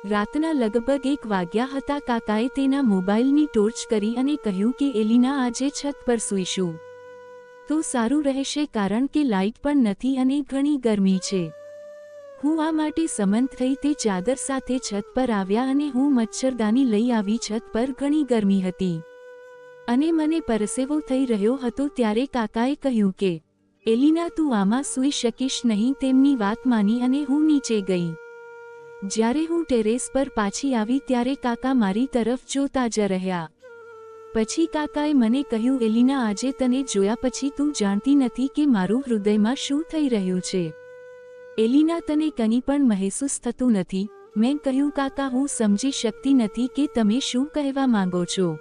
રાતના લગભગ 1 વાગ્યા હતા. કાકાએ તેના મોબાઈલની ટોર્ચ કરી અને કહ્યું કે એલિના, આજે છત પર સૂઈશું તો સારું રહેશે, કારણ કે લાઇટ પણ નથી અને ઘણી ગરમી છે. હું આ માટે સંમત થઈ. તે ચાદર સાથે છત પર આવ્યા અને હું મચ્છરદાની લઈ આવી. છત પર ઘણી ગરમી હતી અને મને પરસેવો થઈ રહ્યો હતો. ત્યારે કાકાએ કહ્યું કે એલિના, તું આમાં સૂઈ શકીશ નહીં. તેમની વાત માની અને હું નીચે ગઈ. જ્યારે હું ટેરેસ પર પાછી આવી ત્યારે કાકા મારી તરફ જોતા જ રહ્યા. પછી કાકાએ મને કહ્યું, એલિના, આજે તને જોયા પછી તું જાણતી નથી કે મારું હૃદયમાં શું થઈ રહ્યું છે. એલિના, તને કંઈ પણ મહેસૂસ થતું નથી? મેં કહ્યું, કાકા, હું સમજી શકતી નથી કે તમે શું કહેવા માંગો છો.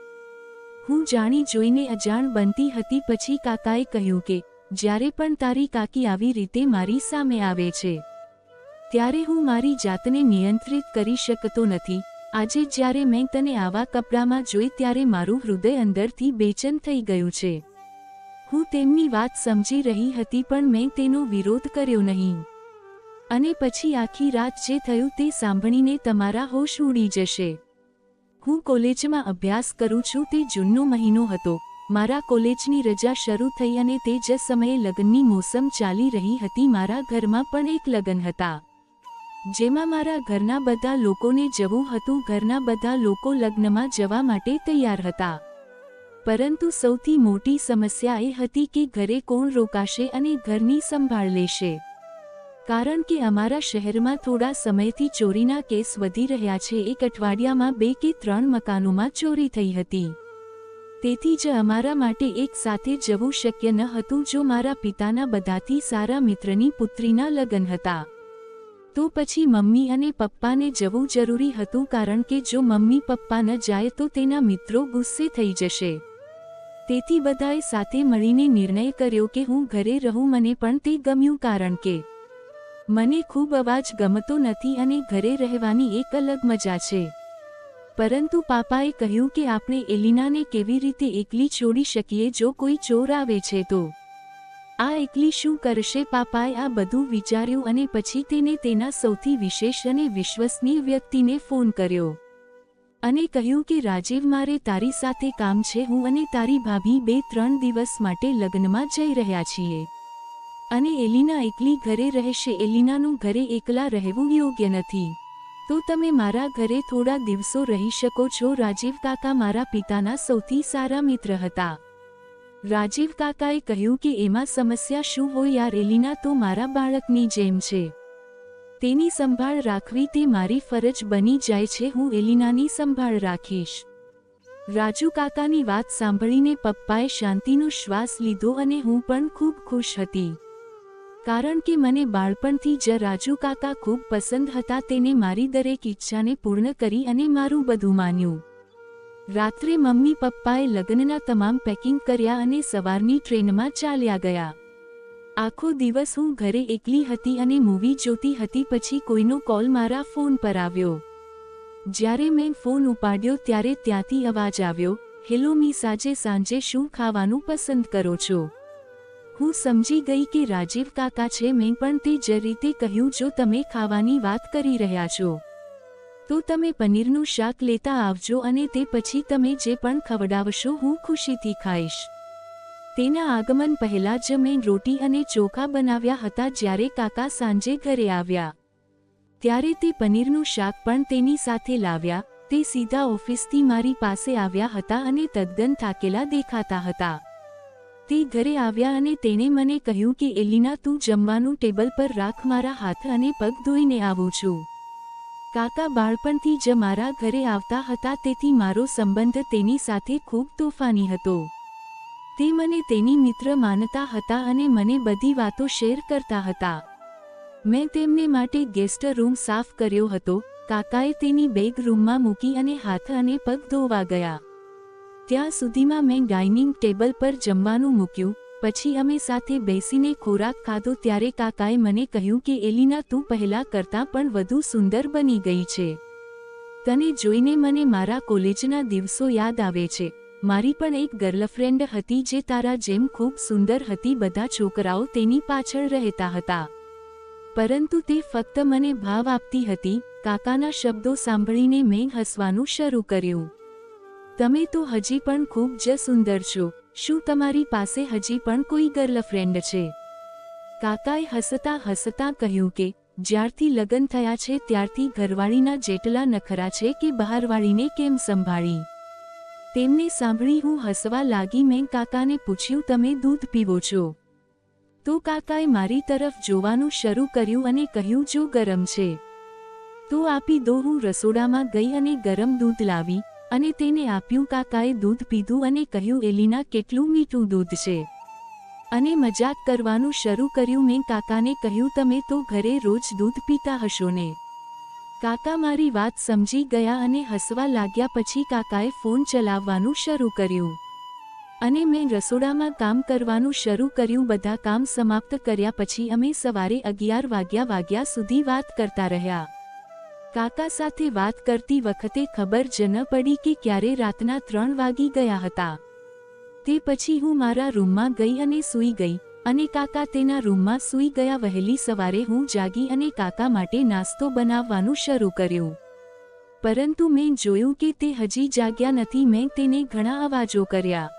હું જાણી જોઈને અજાણ બનતી હતી. પછી કાકાએ કહ્યું કે જ્યારે પણ તારી કાકી આવી રીતે મારી સામે આવે છે ત્યારે હું મારી જાતને નિયંત્રિત કરી શકતો નથી. આજે જ્યારે મેં તને આવા કપડામાં જોઈ ત્યારે મારું હૃદય અંદરથી બેચેન થઈ ગયું છે. હું તેમની વાત સમજી રહી હતી પણ મેં તેનો વિરોધ કર્યો નહીં. અને પછી આખી રાત જે થયું તે સાંભળીને તમારા હોશ ઉડી જશે. હું કોલેજમાં અભ્યાસ કરું છું. તે જૂનનો મહિનો હતો. મારા કોલેજની રજા શરૂ થઈ અને તે જ સમયે લગ્નની મોસમ ચાલી રહી હતી. મારા ઘરમાં પણ એક લગ્ન હતા જેમાં મારા ઘરના બધા લોકોને જવું હતું. ઘરના બધા લોકો લગ્નમાં જવા માટે તૈયાર હતા, પરંતુ સૌથી મોટી સમસ્યા એ હતી કે ઘરે કોણ રોકાશે અને ઘરની સંભાળ લેશે. કારણ કે અમારા શહેરમાં થોડા સમયથી ચોરીના કેસ વધી રહ્યા છે. એક અઠવાડિયામાં 2 કે 3 મકાનોમાં ચોરી થઈ હતી. તેથી જ અમારા માટે એક સાથે જવું શક્ય ન હતું. જો મારા પિતાના બધાથી સારા મિત્રની પુત્રીના લગ્ન હતા તો પછી મમ્મી અને પપ્પાને જવું જરૂરી હતું, કારણ કે જો મમ્મી પપ્પા ન જાય તો તેના મિત્રો ગુસ્સે થઈ જશે. તેથી બધાએ સાથે મળીને નિર્ણય કર્યો કે હું ઘરે રહું. મને પણ તે ગમ્યું, કારણ કે મને ખૂબ અવાજ ગમતો નથી અને ઘરે રહેવાની એક અલગ મજા છે. પરંતુ પાપાએ કહ્યું કે આપણે એલિનાને કેવી રીતે એકલી છોડી શકીએ જો કોઈ ચોર આવે છે તો. આ એકલી શું કરશે? પાપાએ આ બધું વિચાર્યું અને પછી તેને તેના સૌથી વિશેષ અને વિશ્વસનીય વ્યક્તિને ફોન કર્યો અને કહ્યું કે રાજીવ, મારે તારી સાથે કામ છે. હું અને તારી ભાભી 2-3 દિવસ માટે લગ્નમાં જઈ રહ્યા છીએ અને એલિના એકલી ઘરે રહેશે. એલિનાનું ઘરે એકલા રહેવું યોગ્ય નથી, તો તમે મારા ઘરે થોડા દિવસો રહી શકો છો. રાજીવ કાકા મારા પિતાના સૌથી સારા મિત્ર હતા. રાજીવ કાકાએ કહ્યું કે એમાં સમસ્યા શું હોય યાર? એલિના તો મારા બાળકની જેમ છે. તેની સંભાળ રાખવી તે મારી ફરજ બની જાય છે. હું એલિનાની સંભાળ રાખીશ. રાજુ કાકાની વાત સાંભળીને પપ્પાએ શાંતિનો શ્વાસ લીધો અને હું પણ ખૂબ ખુશ હતી, કારણ કે મને બાળપણથી જ રાજુ કાકા ખૂબ પસંદ હતા. તેને મારી દરેક ઈચ્છાને પૂર્ણ કરી અને મારું બધું માન્યું. રાત્રે મમ્મી પપ્પાએ લગ્નના તમામ પેકિંગ કર્યા અને સવારની ટ્રેનમાં ચાલ્યા ગયા. આખો દિવસ હું ઘરે એકલી હતી અને મૂવી જોતી હતી. પછી કોઈનો કોલ મારા ફોન પર આવ્યો. જ્યારે મેં ફોન ઉપાડ્યો ત્યારે ત્યાંથી અવાજ આવ્યો, હેલો મિસ, આજે સાંજે શું ખાવાનું પસંદ કરો છો? હું સમજી ગઈ કે રાજીવ કાકા છે. મેં પણ તે જ રીતે કહ્યું, જો તમે ખાવાની વાત કરી રહ્યા છો તો તમે પનીરનું શાક લેતા આવજો અને તે પછી તમે જે પણ ખવડાવશો હું ખુશીથી ખાઈશ. તેના આગમન પહેલાં જ મેં રોટી અને ચોખા બનાવ્યા હતા. જ્યારે કાકા સાંજે ઘરે આવ્યા ત્યારે તે પનીરનું શાક પણ તેની સાથે લાવ્યા. તે સીધા ઓફિસથી મારી પાસે આવ્યા હતા અને તદ્દન થાકેલા દેખાતા હતા. તે ઘરે આવ્યા અને તેણે મને કહ્યું કે એલિના, તું જમવાનું ટેબલ પર રાખ, મારા હાથ અને પગ ધોઈને આવું છું. કાકા બાળપણથી જ મારા ઘરે આવતા હતા, તેથી મારો સંબંધ તેની સાથે ખૂબ તોફાની હતો. તે મને તેની મિત્ર માનતા હતા અને મને બધી વાતો શેર કરતા હતા. મેં તેમને માટે ગેસ્ટ રૂમ સાફ કર્યો હતો. કાકાએ તેની બેગ રૂમમાં મૂકી અને હાથ અને પગ ધોવા ગયા. ત્યાં સુધીમાં મેં ડાઇનિંગ ટેબલ પર જમવાનું મૂક્યું. પછી અમે સાથે બેસીને ખોરાક ખાધો. ત્યારે કાકાએ મને કહ્યું કે એલિના, તું પહેલાં કરતાં પણ વધુ સુંદર બની ગઈ છે. તને જોઈને મને મારા કોલેજના દિવસો યાદ આવે છે. મારી પણ એક ગર્લફ્રેન્ડ હતી જે તારા જેમ ખૂબ સુંદર હતી. બધા છોકરાઓ તેની પાછળ રહેતા હતા, પરંતુ તે ફક્ત મને ભાવ આપતી હતી, કાકાના શબ્દો સાંભળીને મેં હસવાનું શરૂ કર્યું. તમે તો હજી પણ ખૂબ જ સુંદર છો. શું તમારી પાસે હજી પણ કોઈ ગર્લફ્રેન્ડ છે? કાકાએ હસતા હસતા કહ્યું કે જ્યારથી લગ્ન થયા છે ત્યારથી ઘરવાળીના જેટલા નખરા છે કે બહારવાળીને કેમ સંભાળી. તેમને સાંભળી હું હસવા લાગી. મેં કાકાને પૂછ્યું, તમે દૂધ પીવો છો? તો કાકાએ મારી તરફ જોવાનું શરૂ કર્યું અને કહ્યું, જો ગરમ છે તો આપી દો. હું રસોડામાં ગઈ અને ગરમ દૂધ લાવી અને તેને આપ્યું. કાકાએ દૂધ પીધું અને કહ્યું, એલિના, કેટલું મીઠું દૂધ છે. અને મજાક કરવાનું શરૂ કર્યું. મેં કાકાને કહ્યું, તમે તો ઘરે રોજ દૂધ પીતા હશો ને? કાકા મારી વાત સમજી ગયા અને હસવા લાગ્યા. પછી કાકાએ ફોન ચલાવવાનું શરૂ કર્યું અને મેં રસોડામાં કામ કરવાનું શરૂ કર્યું. બધા કામ સમાપ્ત કર્યા પછી અમે સવારે 11 વાગ્યા સુધી વાત કરતા રહ્યા. કાકા સાથે વાત કરતી વખતે ખબર જ ન પડી કે ક્યારે રાતના 3 વાગી ગયા હતા. તે પછી હું મારા રૂમમાં ગઈ અને સૂઈ ગઈ અને કાકા તેના રૂમમાં સૂઈ ગયા. વહેલી સવારે હું જાગી અને કાકા માટે નાસ્તો બનાવવાનું શરૂ કર્યું. પરંતુ મેં જોયું કે તે હજી જાગ્યા નથી. મેં તેને ઘણા અવાજો કર્યા.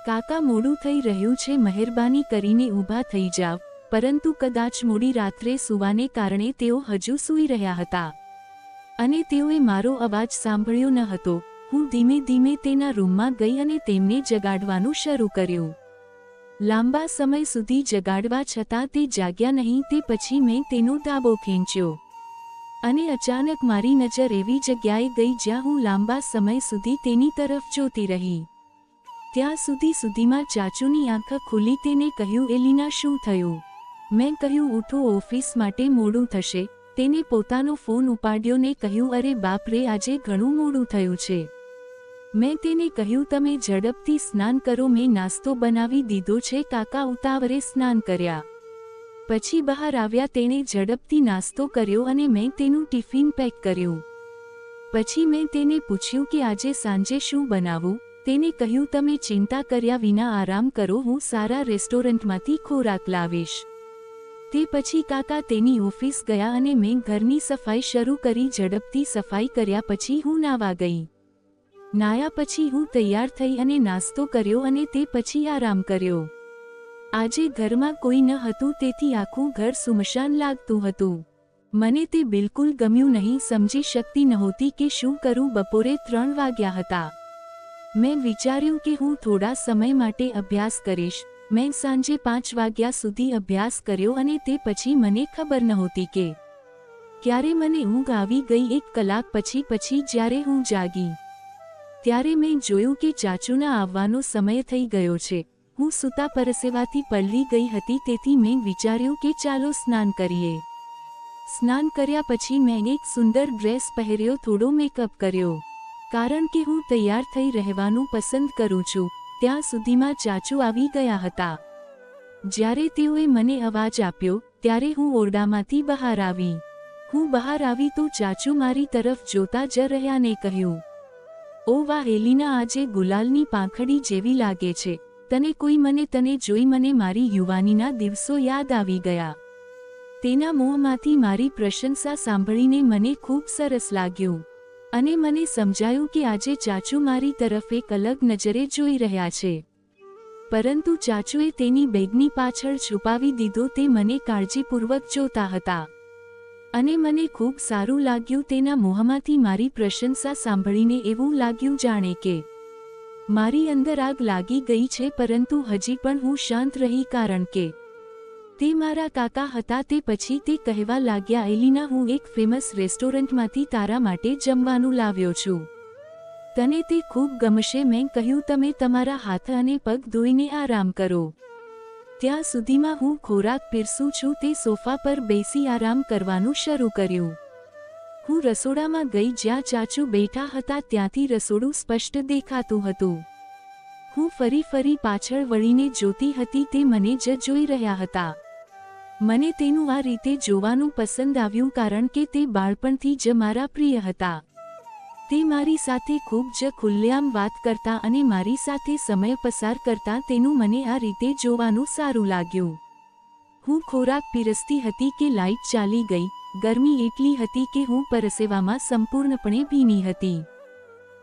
કાકા, મોડું થઈ રહ્યું છે, મહેરબાની કરીને ઊભા થઈ જાવ. પરંતુ કદાચ મોડી રાત્રે સૂવાને કારણે તેઓ હજુ સૂઈ રહ્યા હતા અને તેઓએ મારો અવાજ સાંભળ્યો ન હતો. હું ધીમે ધીમે તેના રૂમમાં ગઈ અને તેમને જગાડવાનું શરૂ કર્યું. લાંબા સમય સુધી જગાડવા છતાં તે જાગ્યા નહીં. તે પછી મેં તેનો ધાબો ખેંચ્યો અને અચાનક મારી નજર એવી જગ્યાએ ગઈ જ્યાં હું લાંબા સમય સુધી તેની તરફ જોતી રહી. ત્યાં સુધીમાં ચાચુની આંખ ખુલી. તેને કહ્યું, એલિના, શું થયું? મેં કહ્યું, ઉઠો, ઓફિસ માટે મોડું થશે. તેને પોતાનો ફોન ઉપાડ્યો ને કહ્યું, અરે બાપ રે, આજે ઘણું મોડું થયું છે. મેં તેને કહ્યું, તમે ઝડપથી સ્નાન કરો. મેં નાસ્તો બનાવી દીધો છે. કાકા ઉતાવળે સ્નાન કર્યા પછી બહાર આવ્યા. તેણે ઝડપથી નાસ્તો કર્યો અને મેં તેનું ટિફિન પેક કર્યું. પછી મેં તેને પૂછ્યું કે આજે સાંજે શું બનાવું. તેને કહ્યું, તમે ચિંતા કર્યા વિના આરામ કરો. હું સારા રેસ્ટોરન્ટમાંથી ખોરાક લાવીશ. તે પછી કાકા તેની ઓફિસ ગયા અને મેં ઘરની સફાઈ શરૂ કરી. ઝડપથી સફાઈ કર્યા પછી હું નાવા ગઈ. નાયા પછી હું તૈયાર થઈ અને નાસ્તો કર્યો અને તે પછી આરામ કર્યો. આજે ઘરમાં કોઈ ન હતું, તેથી આખું ઘર સુમસાન લાગતું હતું. મને તે બિલકુલ ગમ્યું નહીં. સમજી શકતી નહોતી કે શું કરું. બપોરે 3 વાગ્યા હતા. મેં વિચાર્યું કે હું થોડા સમય માટે અભ્યાસ કરીશ. મેં સાંજે 5 વાગ્યા સુધી અભ્યાસ કર્યો અને તે પછી મને ખબર નહોતી કે ક્યારે મને ઊંઘ આવી ગઈ. 1 કલાક પછી જ્યારે હું જાગી ત્યારે મેં જોયું કે ચાચુના આવવાનો સમય થઈ ગયો છે. હું સૂતા પરસેવાથી પલળી ગઈ હતી, તેથી મેં વિચાર્યું કે ચાલો સ્નાન કરીએ. સ્નાન કર્યા પછી મેં એક સુંદર ડ્રેસ પહેર્યો. થોડો મેકઅપ કર્યો કારણ કે હું તૈયાર થઈ રહેવાનું પસંદ કરું છું. ત્યાં સુધીમાં ચાચુ આવી ગયા હતા. જ્યારે તેઓએ મને અવાજ આપ્યો ત્યારે હું ઓરડામાંથી બહાર આવી. હું બહાર આવી તો ચાચુ મારી તરફ જોતા જ રહ્યા ને કહ્યું, ઓ વાહ એલિના, આજે ગુલાલની પાંખડી જેવી લાગે છે. તને જોઈ મને મારી યુવાનીના દિવસો યાદ આવી ગયા. તેના મોંમાંથી મારી પ્રશંસા સાંભળીને મને ખૂબ સરસ લાગ્યું અને મને સમજાયું કે આજે ચાચુ મારી તરફ એક અલગ નજરે જોઈ રહ્યા છે. પરંતુ ચાચુએ તેની બેગની પાછળ છુપાવી દીધો. તે મને કાળજીપૂર્વક જોતા હતા અને મને ખૂબ સારું લાગ્યું. તેના મોંમાંથી મારી પ્રશંસા સાંભળીને એવું લાગ્યું જાણે કે મારી અંદર આગ લાગી ગઈ છે. પરંતુ હજી પણ હું શાંત રહી કારણ કે તે મારા કાકા હતા. તે પછી તે કહેવા લાગ્યા, એલિના, હું એક ફેમસ રેસ્ટોરન્ટમાંથી તારા માટે જમવાનું લાવ્યો છું. તને તે ખૂબ ગમશે. મેં કહ્યું, તમે તમારા હાથ અને પગ ધોઈને આરામ કરો. ત્યાં સુધીમાં હું ખોરાક પીરસું છું. તે સોફા પર બેસી આરામ કરવાનું શરૂ કર્યું. હું રસોડામાં ગઈ જ્યાં ચાચુ બેઠા હતા. ત્યાંથી રસોડું સ્પષ્ટ દેખાતું હતું. હું ફરી પાછળ વળીને જોતી હતી. તે મને જ જોઈ રહ્યા હતા. મને તેનું આ રીતે જોવાનું પસંદ આવ્યું કારણ કે તે બાળપણથી જ મારા પ્રિય હતા. તે મારી સાથે ખૂબ જ ખુલ્લેઆમ વાત કરતા અને મારી સાથે સમય પસાર કરતા. તેનું મને આ રીતે જોવાનું સારું લાગ્યું. હું ખોરાક પીરસતી હતી કે લાઇટ ચાલી ગઈ ગરમી એટલી હતી કે હું પરસેવામાં સંપૂર્ણપણે ભીની હતી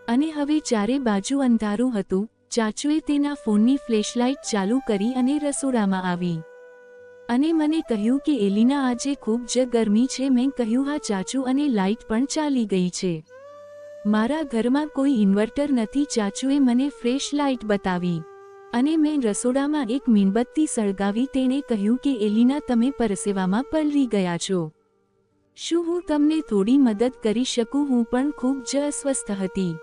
અને હવે ચારે બાજુ અંધારું હતું. ચાચુએ તેના ફોનની ફ્લેશલાઇટ ચાલુ કરી અને રસોડામાં આવી અને મને કહ્યું કે એલિના આજે ખૂબ જ ગરમી છે. મેં કહ્યું હા ચાચુ, અને લાઇટ પણ ચાલી ગઈ છે. મારા ઘરમાં કોઈ ઇન્વર્ટર નથી. ચાચુએ મને ફ્રેશ લાઇટ બતાવી અને મેં રસોડામાં એક મીણબત્તી સળગાવી. તેણે કહ્યું કે એલિના, તમે પરસેવામાં પલળી ગયા છો. શું હું તમને થોડી મદદ કરી શકું? હું પણ ખૂબ જ અસ્વસ્થ હતી.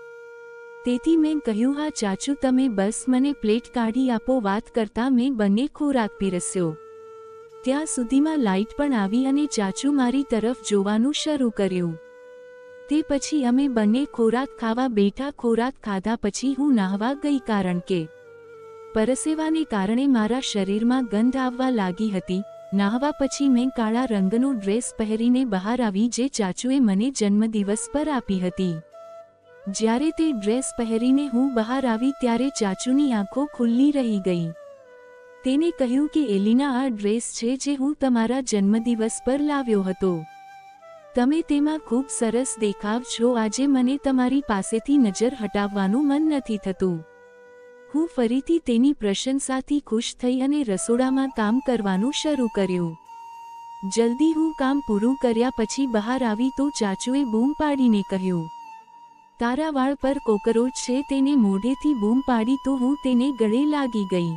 તેથી મેં કહ્યું હા ચાચુ, તમે બસ મને પ્લેટ કાઢી આપો. વાત કરતાં મેં બંને ખોરાક પીરસ્યો. ત્યાં સુધીમાં લાઇટ પણ આવી અને ચાચુ મારી તરફ જોવાનું શરૂ કર્યું. તે પછી અમે બંને ખોરાક ખાવા બેઠા. ખોરાક ખાધા પછી હું નાહવા ગઈ, કારણ કે પરસેવાને કારણે મારા શરીરમાં ગંધ આવવા લાગી હતી. નાહવા પછી મેં કાળા રંગનો ડ્રેસ પહેરીને બહાર આવી, જે ચાચુએ મને જન્મદિવસ પર આપી હતી. જ્યારે તે ડ્રેસ પહેરીને હું બહાર આવી ત્યારે ચાચુની આંખો ખુલ્લી રહી ગઈ. તેને કહ્યું કે એલિના, આ ડ્રેસ છે જે હું તમારા જન્મદિવસ પર લાવ્યો હતો. તમે તેમાં ખૂબ સરસ દેખાવ છો. આજે મને તમારી પાસેથી નજર હટાવવાનું મન નથી થતું. હું ફરીથી તેની પ્રશંસાથી ખુશ થઈ અને રસોડામાં કામ કરવાનું શરૂ કર્યું. જલ્દી હું કામ પૂરું કર્યા પછી બહાર આવી તો ચાચુએ બૂમ પાડીને કહ્યું, તારા વાળ પર કોકરોચ છે. તેને મોઢેથી બૂમ પાડી તો હું તેને ગળે લાગી ગઈ,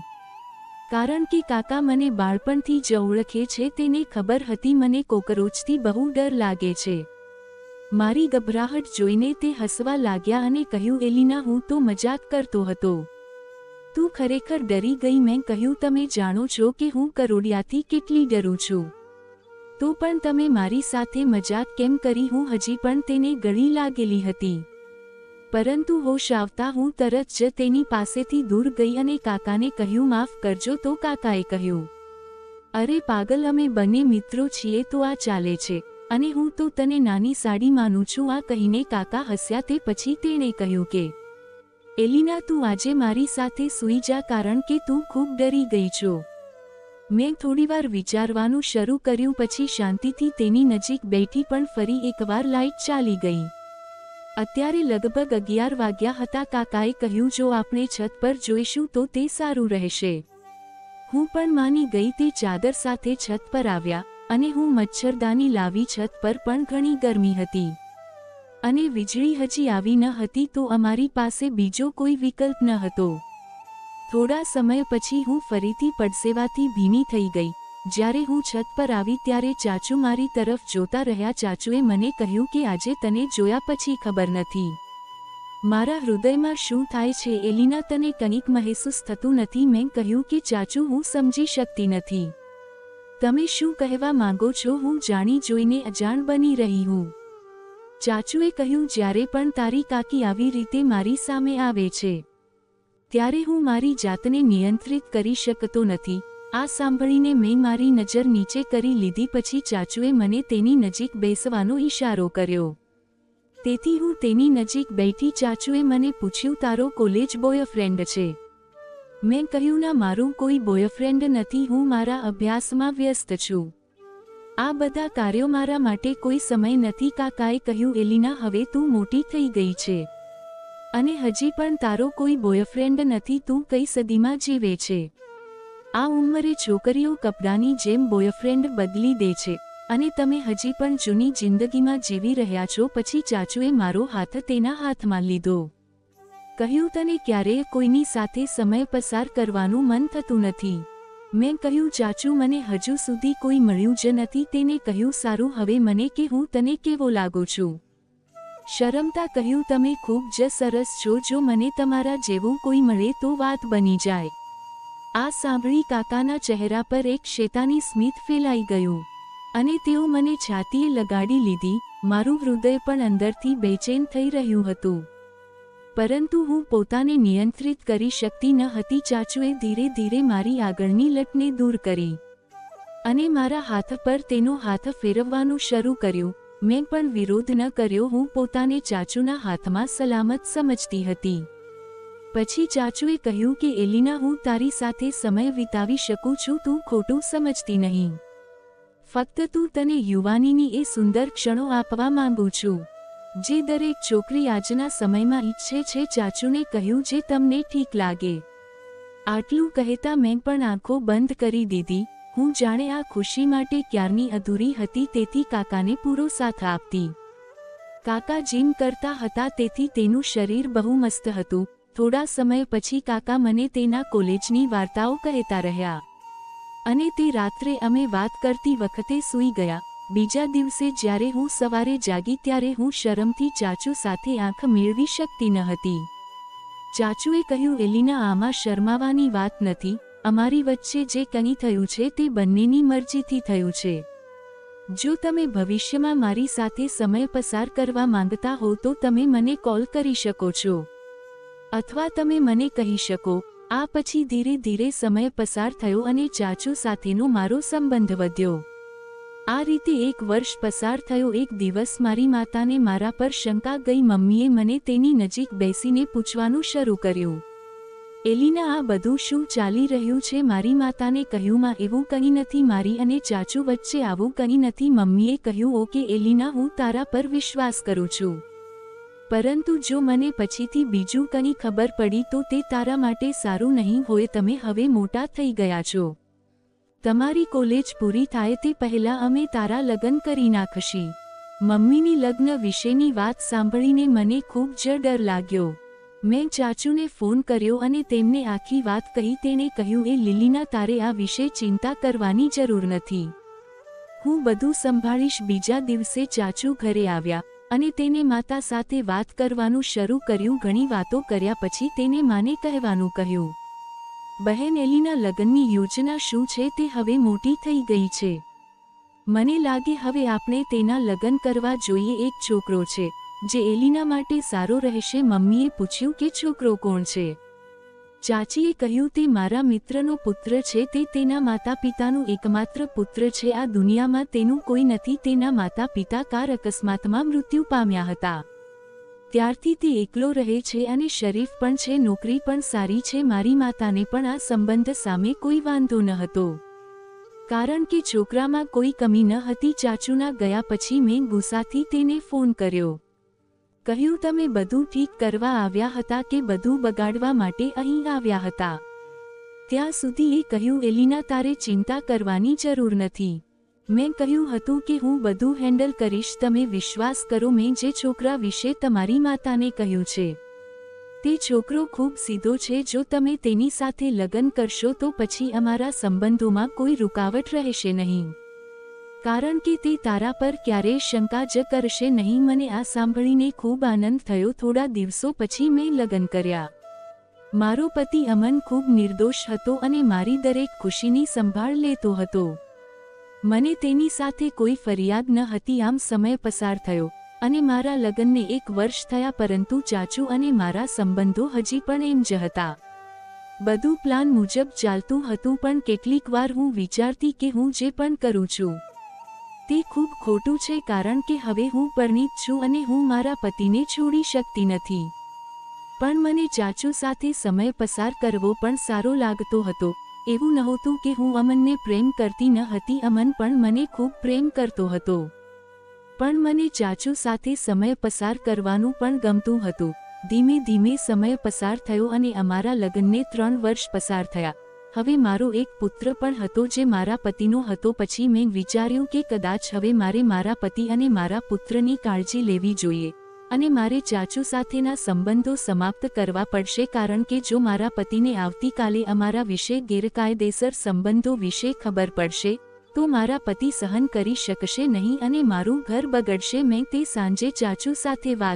કારણ કે કાકા મને બાળપણથી જ ઓળખે છે. તેને ખબર હતી મને કોકરોચથી બહુ ડર લાગે છે. મારી ગભરાહટ જોઈને તે હસવા લાગ્યા અને કહ્યું, એલિના, હું તો મજાક કરતો હતો. તું ખરેખર ડરી ગઈ. મેં કહ્યું, તમે જાણો છો કે હું કરોડિયાથી કેટલી ડરું છું. તો પણ તમે મારી સાથે મજાક કેમ કરી? હું હજી પણ તેને ગળી લાગેલી હતી. પરંતુ હોશ આવતા હું તરત જ તેની પાસેથી દૂર ગઈ અને કાકાને કહ્યું, માફ કરજો. તો કાકાએ કહ્યું, અરે પાગલ, અમે બંને મિત્રો છીએ તો આ ચાલે છે. અને હું તો તને નાની સાડી માનું છું. આ કહીને કાકા હસ્યા. તે પછી તેણે કહ્યું કે એલિના, તું આજે મારી સાથે સૂઈ જા, કારણ કે તું ખૂબ ડરી ગઈ છો. મેં થોડીવાર વિચારવાનું શરૂ કર્યું. પછી શાંતિથી તેની નજીક બેઠી, પણ ફરી એકવાર લાઇટ ચાલી ગઈ. અત્યારે લગભગ 11 વાગ્યા હતા. કાકાએ કહ્યું, જો આપણે છત પર જોઈશું તો તે સારું રહેશે. હું પણ માની ગઈ. તે ચાદર સાથે છત પર આવ્યા અને હું મચ્છરદાની લાવી. છત પર પણ ઘણી ગરમી હતી અને વીજળી હજી આવી ન હતી, તો અમારી પાસે બીજો કોઈ વિકલ્પ ન હતો. થોડા સમય પછી હું ફરીથી પડસેવાથી ભીની થઈ ગઈ. જ્યારે હું છત પર આવી ત્યારે ચાચુ મારી તરફ જોતા રહ્યા. ચાચુએ મને કહ્યું કે આજે તને જોયા પછી ખબર નથી મારા હૃદયમાં શું થાય છે. એલિના, તને કંઈક મહેસૂસ થતું નથી? મેં કહ્યું કે ચાચુ, હું સમજી શકતી નથી. તમે શું કહેવા માંગો છો? હું જાણી જોઈને અજાણ બની રહી હું. ચાચુએ કહ્યું, જ્યારે પણ તારી કાકી આવી રીતે મારી સામે આવે છે ત્યારે હું મારી જાતને નિયંત્રિત કરી શકતો નથી. આ સાંભળીને મેં મારી નજર નીચે કરી લીધી. પછી ચાચુએ મને તેની નજીક બેસવાનો ઈશારો કર્યો. તેથી હું તેની નજીક બેઠી. ચાચુએ મને પૂછ્યું, તારો કોલેજ બોયફ્રેન્ડ છે? મેં કહ્યું, ના, મારું કોઈ બોયફ્રેન્ડ નથી. હું મારા અભ્યાસમાં વ્યસ્ત છું. આ બધા કાર્યો મારા માટે કોઈ સમય નથી. કાકાએ કહ્યું, એલિના, હવે તું મોટી થઈ ગઈ છે અને હજી પણ તારો કોઈ બોયફ્રેન્ડ નથી. તું કઈ સદીમાં જીવે છે? આ ઉંમરે છોકરીઓ કપડાની જેમ બોયફ્રેન્ડ બદલી દે છે અને તમે હજી પણ જૂની જિંદગીમાં જીવી રહ્યા છો. પછી ચાચુએ મારો હાથ તેના હાથમાં લીધો. કહ્યું, તને ક્યારેય કોઈની સાથે સમય પસાર કરવાનું મન થતું નથી? મેં કહ્યું, ચાચુ, મને હજુ સુધી કોઈ મળ્યું જ નથી. તેને કહ્યું, સારું, હવે મને કે હું તને કેવો લાગુ છું? શરમતા કહ્યું, તમે ખૂબ જ સરસ છો. જો મને તમારા જેવું કોઈ મળે તો વાત બની જાય. આ સાંભળી કાકાના ચહેરા પર એક શેતાની સ્મિત ફેલાઈ ગયું અને તેઓ મને છાતીએ લગાડી લીધી. મારું હૃદય પણ અંદરથી બેચેન થઈ રહ્યું હતું, પરંતુ હું પોતાને નિયંત્રિત કરી શકતી ન હતી. ચાચુએ ધીરે ધીરે મારી આગળની લટને દૂર કરી અને મારા હાથ પર તેનો હાથ ફેરવવાનું શરૂ કર્યું. મેં પણ વિરોધ ન કર્યો. હું પોતાને ચાચુના હાથમાં સલામત સમજતી હતી. પછી ચાચુએ કહ્યું કે એલિના, હું તારી સાથે સમય વિતાવી શકું છું. તું ખોટું સમજતી નહીં. ફક્ત તું તને યુવાનીની એ સુંદર ક્ષણો આપવા માંગુ છું જે દરેક છોકરી આજના સમયમાં ઈચ્છે છે, ચાચુને કહ્યું, જે તમને ઠીક લાગે. આટલું કહેતા મેં પણ આંખો બંધ કરી દીધી. હું જાણે આ ખુશી માટે ક્યારની અધૂરી હતી તેથી કાકાને પૂરો સાથ આપતી. કાકા જીમ કરતા હતા તેથી તેનું શરીર બહુ મસ્ત હતું. થોડા સમય પછી કાકા મને તેના કોલેજની વાર્તાઓ કહેતા રહ્યા અને તે રાત્રે અમે વાત કરતી વખતે સૂઈ ગયા. બીજા દિવસે જ્યારે હું સવારે જાગી ત્યારે હું શરમથી ચાચુ સાથે આંખ મેળવી શકતી ન હતી. ચાચુએ કહ્યું, એલિના, આમાં શરમાવાની વાત નથી. અમારી વચ્ચે જે કંઈ થયું છે તે બંનેની મરજીથી થયું છે. જો તમે ભવિષ્યમાં મારી સાથે સમય પસાર કરવા માંગતા હો તો તમે મને કોલ કરી શકો છો અથવા તમે મને કહી શકો. આ પછી ધીરે ધીરે સમય પસાર થયો અને ચાચુ સાથેનો મારો સંબંધ વધ્યો. આ રીતે 1 વર્ષ પસાર થયો. એક દિવસ મારી માતાને મારા પર શંકા ગઈ. મમ્મીએ મને તેની નજીક બેસીને પૂછવાનું શરૂ કર્યું, એલિના, આ બધું શું ચાલી રહ્યું છે? મારી માતાને કહ્યું, માં, એવું કંઈ નથી. મારી અને ચાચુ વચ્ચે આવું કંઈ નથી. મમ્મીએ કહ્યું, ઓકે એલિના, હું તારા પર વિશ્વાસ કરું છું, પરંતુ જો મને પછીથી બીજું કંઈ ખબર પડી તો તે તારા માટે સારું નહીં હોય. તમે હવે મોટા થઈ ગયા છો. તમારી કોલેજ પૂરી થાય તે પહેલાં અમે તારા લગ્ન કરી નાખશી. મમ્મીની લગ્ન વિશેની વાત સાંભળીને મને ખૂબ જ ડર લાગ્યો. મેં ચાચુને ફોન કર્યો અને તેમને આખી વાત કહી. તેણે કહ્યું, એ લિલીના, તારે આ વિશે ચિંતા કરવાની જરૂર નથી. હું બધું સંભાળીશ. બીજા દિવસે ચાચુ ઘરે આવ્યા અને તેને માતા સાથે વાત કરવાનું શરૂ કર્યું. ઘણી વાતો કર્યા પછી તેને માને કહેવાનું કહ્યું, બહેન, એલિના લગ્નની યોજના શું છે? તે હવે મોટી થઈ ગઈ છે. મને લાગે હવે આપણે તેના લગ્ન કરવા જોઈએ. એક છોકરો છે જે એલિના માટે સારો રહેશે. મમ્મીએ પૂછ્યું કે છોકરો કોણ છે? ચાચીએ કહ્યું, તે મારા મિત્રનો પુત્ર છે. તે તેના માતા પિતાનું એકમાત્ર પુત્ર છે. આ દુનિયામાં તેનું કોઈ નથી. તેના માતા પિતા કાર અકસ્માતમાં મૃત્યુ પામ્યા હતા. ત્યારથી તે એકલો રહે છે અને શરીફ પણ છે. નોકરી પણ સારી છે. મારી માતાને પણ આ સંબંધ સામે કોઈ વાંધો ન હતો કારણ કે છોકરામાં કોઈ કમી ન હતી. ચાચુના ગયા પછી મેં ગુસ્સાથી તેને ફોન કર્યો. કહ્યું, તમે બધું ઠીક કરવા આવ્યા હતા કે બધું બગાડવા માટે અહીં આવ્યા હતા? ત્યાં સુધી એ કહ્યું, એલિના, તારે ચિંતા કરવાની જરૂર નથી. મેં કહ્યું હતું કે હું બધું હેન્ડલ કરીશ. તમે વિશ્વાસ કરો, મેં જે છોકરા વિશે તમારી માતાને કહ્યું છે તે છોકરો ખૂબ સીધો છે. જો તમે તેની સાથે લગ્ન કરશો તો પછી અમારા સંબંધોમાં કોઈ રૂકાવટ રહેશે નહીં કારણ કે તે તારા પર ક્યારેય શંકા જ કરશે નહીં. મને આ સાંભળીને ખૂબ આનંદ થયો. થોડા દિવસો પછી મેં લગ્ન કર્યા. મારો પતિ અમન ખૂબ નિર્દોષ હતો અને મારી દરેક ખુશીની સંભાળ લેતો હતો. મને તેની સાથે કોઈ ફરિયાદ ન હતી. આમ સમય પસાર થયો અને મારા લગ્નને 1 વર્ષ થયા, પરંતુ ચાચુ અને મારા સંબંધો હજી પણ એમ જ હતા. બધું પ્લાન મુજબ ચાલતું હતું, પણ કેટલીક વાર હું વિચારતી કે હું જે પણ કરું છું તે ખૂબ ખોટું છે કારણ કે હવે હું પરિણીત છું અને હું મારા પતિને છોડી શકતી નથી. પણ મને ચાચુ સાથે સમય પસાર કરવો પણ સારો લાગતો હતો. એવું નહોતું કે હું અમનને પ્રેમ કરતી ન હતી. અમન પણ મને ખૂબ પ્રેમ કરતો હતો, પણ મને ચાચુ સાથે સમય પસાર કરવાનું પણ ગમતું હતું. ધીમે ધીમે સમય પસાર થયો અને અમારા લગ્નને 3 વર્ષ પસાર થયા. હવે મારો એક પુત્ર પણ હતો જે મારા પતિનો હતો. પછી મેં વિચાર્યું કે કદાચ હવે મારે મારા પતિ અને મારા પુત્રની કાળજી લેવી જોઈએ અને મારે ચાચુ સાથેના સંબંધો સમાપ્ત કરવા પડશે કારણ કે જો મારા પતિને આવતીકાલે અમારા વિશે ગેરકાયદેસર સંબંધો વિશે ખબર પડશે તો મારા પતિ સહન કરી શકશે નહીં અને મારું ઘર બગડશે. મેં તે સાંજે ચાચુ સાથે વાત